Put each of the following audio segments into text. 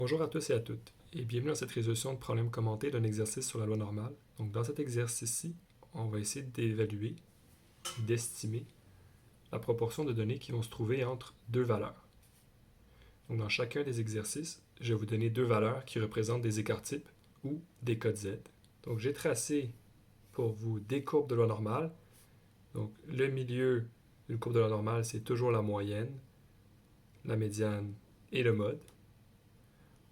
Bonjour à tous et à toutes, et bienvenue dans cette résolution de problème commenté d'un exercice sur la loi normale. Donc dans cet exercice-ci, on va essayer d'évaluer, d'estimer la proportion de données qui vont se trouver entre deux valeurs. Donc dans chacun des exercices, je vais vous donner deux valeurs qui représentent des écarts-types ou des codes Z. Donc j'ai tracé pour vous des courbes de loi normale. Donc le milieu d'une courbe de loi normale, c'est toujours la moyenne, la médiane et le mode.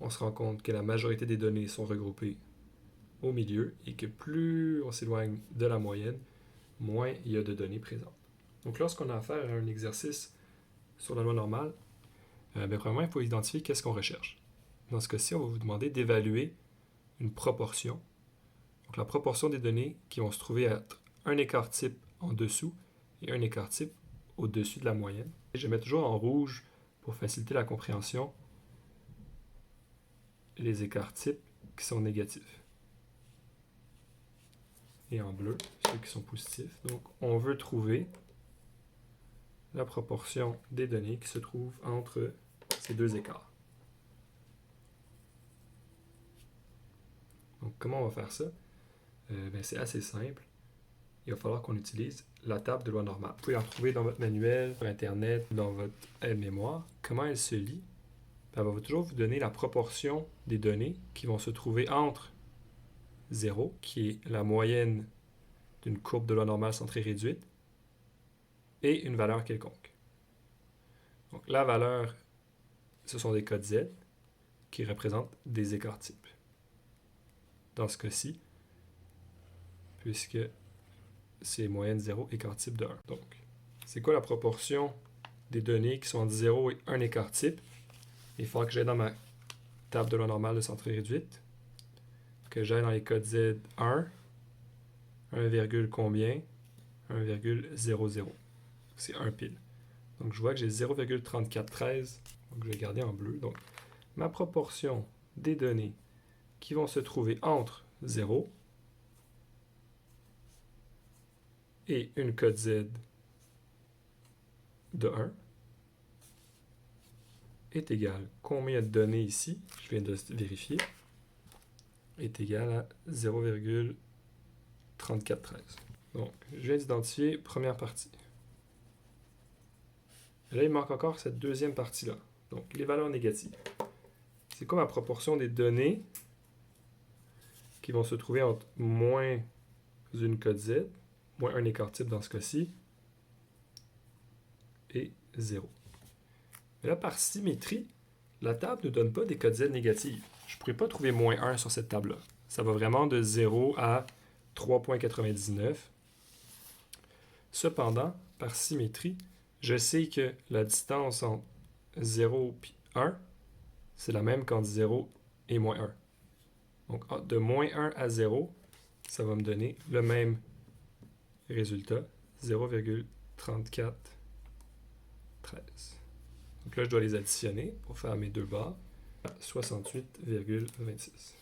On se rend compte que la majorité des données sont regroupées au milieu et que plus on s'éloigne de la moyenne, moins il y a de données présentes. Donc lorsqu'on a affaire à un exercice sur la loi normale, premièrement, il faut identifier qu'est-ce qu'on recherche. Dans ce cas-ci, on va vous demander d'évaluer une proportion. Donc la proportion des données qui vont se trouver être un écart type en dessous et un écart type au-dessus de la moyenne. Et je mets toujours en rouge pour faciliter la compréhension les écarts types qui sont négatifs. Et en bleu, ceux qui sont positifs. Donc, on veut trouver la proportion des données qui se trouvent entre ces deux écarts. Donc, comment on va faire ça? C'est assez simple. Il va falloir qu'on utilise la table de loi normale. Vous pouvez la retrouver dans votre manuel, sur Internet, dans votre aide-mémoire. Comment elle se lit? Elle va toujours vous donner la proportion des données qui vont se trouver entre 0, qui est la moyenne d'une courbe de loi normale centrée réduite, et une valeur quelconque. Donc la valeur, ce sont des codes Z qui représentent des écarts types. Dans ce cas-ci, puisque c'est moyenne 0, écart type de 1. Donc, c'est quoi la proportion des données qui sont entre 0 et 1 écart type? Il faudra que j'aille dans ma table de loi normale de centrée réduite, que j'aille dans les codes Z 1, 1, combien? 1,00. C'est 1 pile. Donc, je vois que j'ai 0,3413. Donc, je vais garder en bleu. Donc, ma proportion des données qui vont se trouver entre 0 et une code Z de 1 est égal. Combien de données ici? Je viens de vérifier. Est égal à 0,3413. Donc, je viens d'identifier première partie. Et là, il manque encore cette deuxième partie-là. Donc, les valeurs négatives. C'est quoi ma proportion des données qui vont se trouver entre moins une code Z, moins un écart type dans ce cas-ci, et 0. Mais là, par symétrie, la table ne donne pas des codes Z négatifs. Je ne pourrais pas trouver moins 1 sur cette table-là. Ça va vraiment de 0 à 3,99. Cependant, par symétrie, je sais que la distance entre 0 et 1, c'est la même qu'entre 0 et moins 1. Donc, de moins 1 à 0, ça va me donner le même résultat, 0,3413. Donc là, je dois les additionner pour faire mes deux barres à 68,26.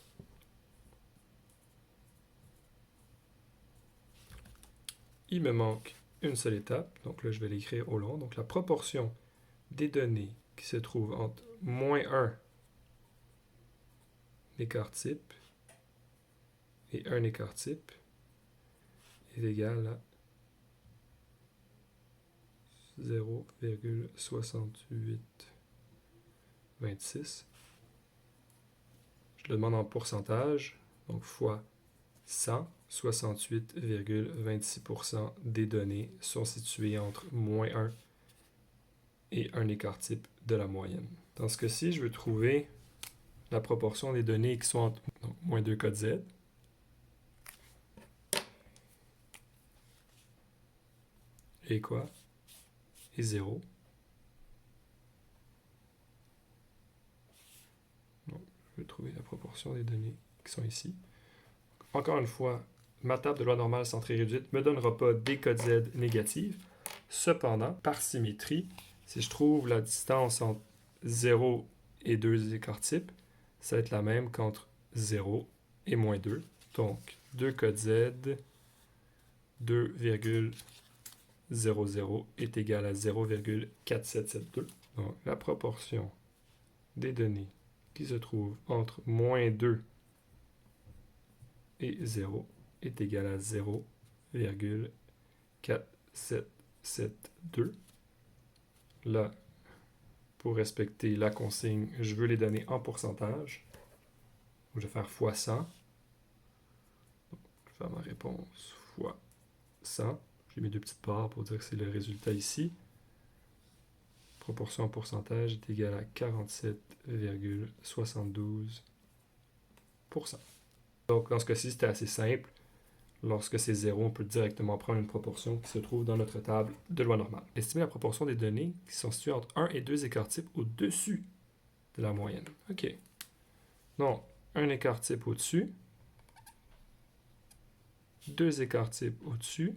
Il me manque une seule étape, donc là, je vais l'écrire au long. Donc la proportion des données qui se trouvent entre moins 1 écart type et 1 écart type est égale à 0,6826. Je le demande en pourcentage, donc fois 100, 68,26% des données sont situées entre moins 1 et un écart type de la moyenne. Dans ce cas-ci, je veux trouver la proportion des données qui sont entre moins 2 codes Z et quoi? Et 0. Donc, je veux trouver la proportion des données qui sont ici. Encore une fois, ma table de loi normale centrée réduite ne me donnera pas des codes Z négatifs. Cependant, par symétrie, si je trouve la distance entre 0 et 2 écarts types, ça va être la même qu'entre 0 et moins 2. Donc, 2 codes Z, 2,00 est égal à 0,4772. Donc, la proportion des données qui se trouve entre moins 2 et 0 est égal à 0,4772. Là, pour respecter la consigne, je veux les donner en pourcentage. Je vais faire fois 100. Donc, je vais faire ma réponse fois 100. J'ai mis deux petites barres pour dire que c'est le résultat ici. Proportion en pourcentage est égale à 47,72%. Donc, dans ce cas-ci, c'était assez simple. Lorsque c'est 0, on peut directement prendre une proportion qui se trouve dans notre table de loi normale. Estimer la proportion des données qui sont situées entre 1 et 2 écarts types au-dessus de la moyenne. OK. Donc, un écart type au-dessus, 2 écarts types au-dessus.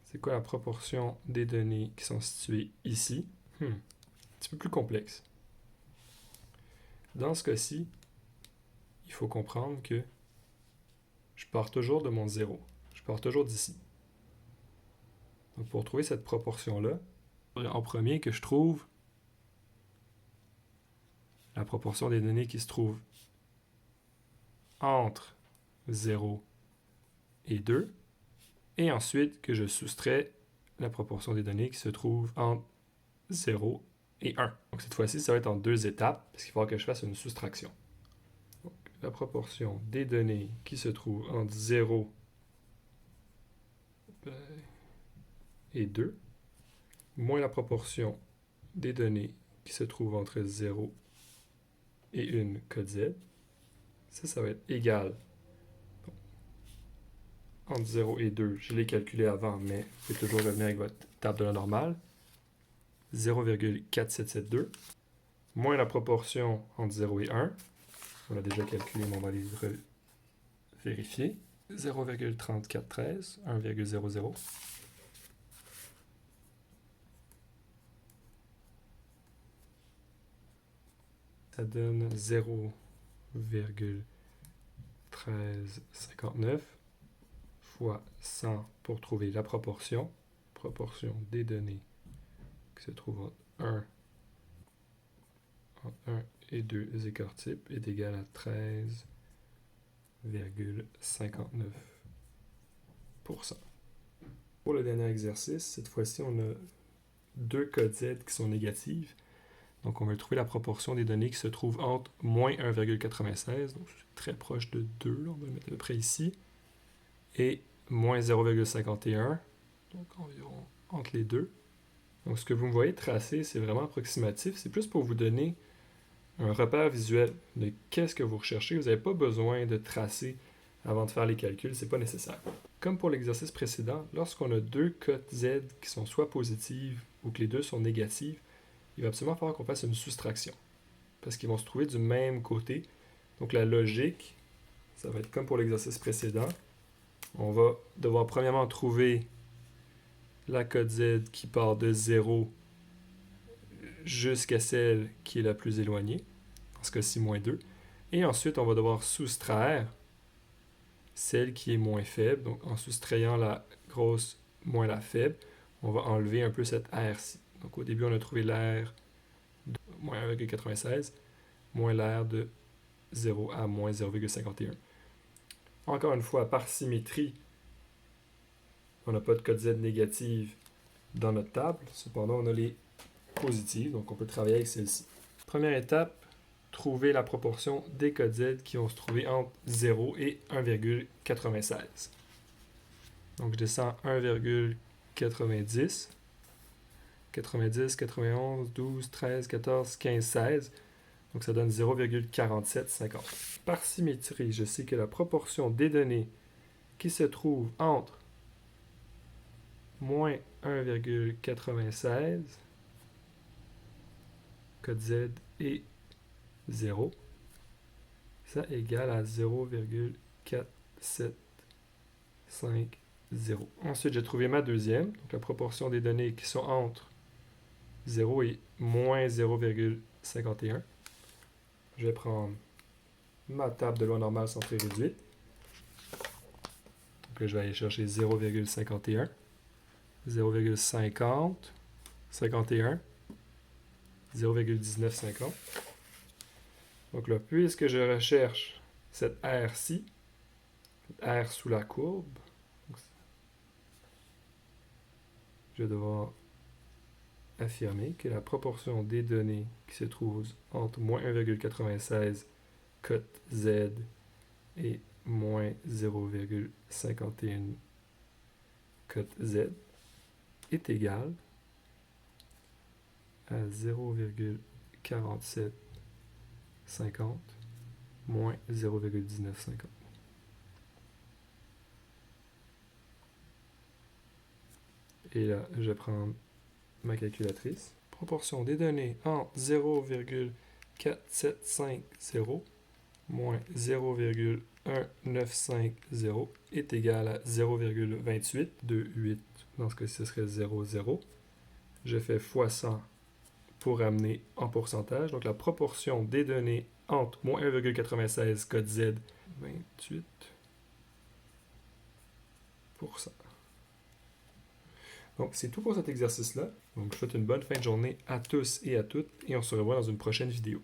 C'est quoi la proportion des données qui sont situées ici? Un petit peu plus complexe. Dans ce cas-ci, il faut comprendre que je pars toujours de mon 0. Je pars toujours d'ici. Donc, pour trouver cette proportion-là, en premier que je trouve la proportion des données qui se trouvent entre 0 et 2, et ensuite que je soustrais la proportion des données qui se trouvent entre 0 et 1. Donc cette fois-ci, ça va être en deux étapes, parce qu'il va falloir que je fasse une soustraction. Donc, la proportion des données qui se trouvent entre 0 et 2, moins la proportion des données qui se trouvent entre 0 et une code Z. Ça va être égal. Entre 0 et 2, je l'ai calculé avant, mais vous pouvez toujours revenir avec votre table de la normale. 0,4772, moins la proportion entre 0 et 1. On l'a déjà calculé, mais on va les vérifier. 0,3413, 1,00. Ça donne 0,1359 fois 100 pour trouver la proportion. Proportion des données qui se trouvent entre 1 et 2 écarts types est égal à 13,59%. Pour le dernier exercice, cette fois-ci, on a deux codes Z qui sont négatives. Donc, on va trouver la proportion des données qui se trouvent entre moins 1,96, donc c'est très proche de 2, on va le mettre à peu près ici, et moins 0,51, donc environ entre les deux. Donc, ce que vous me voyez tracer, c'est vraiment approximatif. C'est plus pour vous donner un repère visuel de qu'est-ce que vous recherchez. Vous n'avez pas besoin de tracer avant de faire les calculs, c'est pas nécessaire. Comme pour l'exercice précédent, lorsqu'on a deux cotes Z qui sont soit positives ou que les deux sont négatives, il va absolument falloir qu'on fasse une soustraction, parce qu'ils vont se trouver du même côté. Donc la logique, ça va être comme pour l'exercice précédent. On va devoir premièrement trouver la cote Z qui part de 0 jusqu'à celle qui est la plus éloignée, dans ce cas-ci, moins 2. Et ensuite, on va devoir soustraire celle qui est moins faible. Donc, en soustrayant la grosse moins la faible, on va enlever un peu cette R-ci. Donc, au début, on a trouvé l'R de moins 1,96, moins l'R de 0 à moins 0,51. Encore une fois, par symétrie, on n'a pas de code Z négative dans notre table. Cependant, on a les positives, donc on peut travailler avec celle-ci. Première étape, trouver la proportion des codes Z qui vont se trouver entre 0 et 1,96. Donc je descends 1,90, 90, 91, 12, 13, 14, 15, 16. Donc ça donne 0,4750. Par symétrie, je sais que la proportion des données qui se trouvent entre moins 1,96, code Z et 0, ça égale à 0,4750. Ensuite, j'ai trouvé ma deuxième, donc la proportion des données qui sont entre 0 et moins 0,51. Je vais prendre ma table de loi normale centrée réduite. Donc là, je vais aller chercher 0,51, 0,50, 51, 0,1950. Donc là, puisque je recherche cette R-ci, cette R sous la courbe, je vais devoir affirmer que la proportion des données qui se trouvent entre moins 1,96 cote Z et moins 0,51 cote Z est égale à 0,4750 moins 0,1950. Et là, je vais prendre ma calculatrice. Proportion des données entre 0,4750 moins 0,1950 est égal à 0,2828. Dans ce cas-ci, ce serait 0,0. Je fais fois 100 pour amener en pourcentage. Donc, la proportion des données entre moins 1,96 code Z, 28%. Donc, c'est tout pour cet exercice-là. Donc, je vous souhaite une bonne fin de journée à tous et à toutes et on se revoit dans une prochaine vidéo.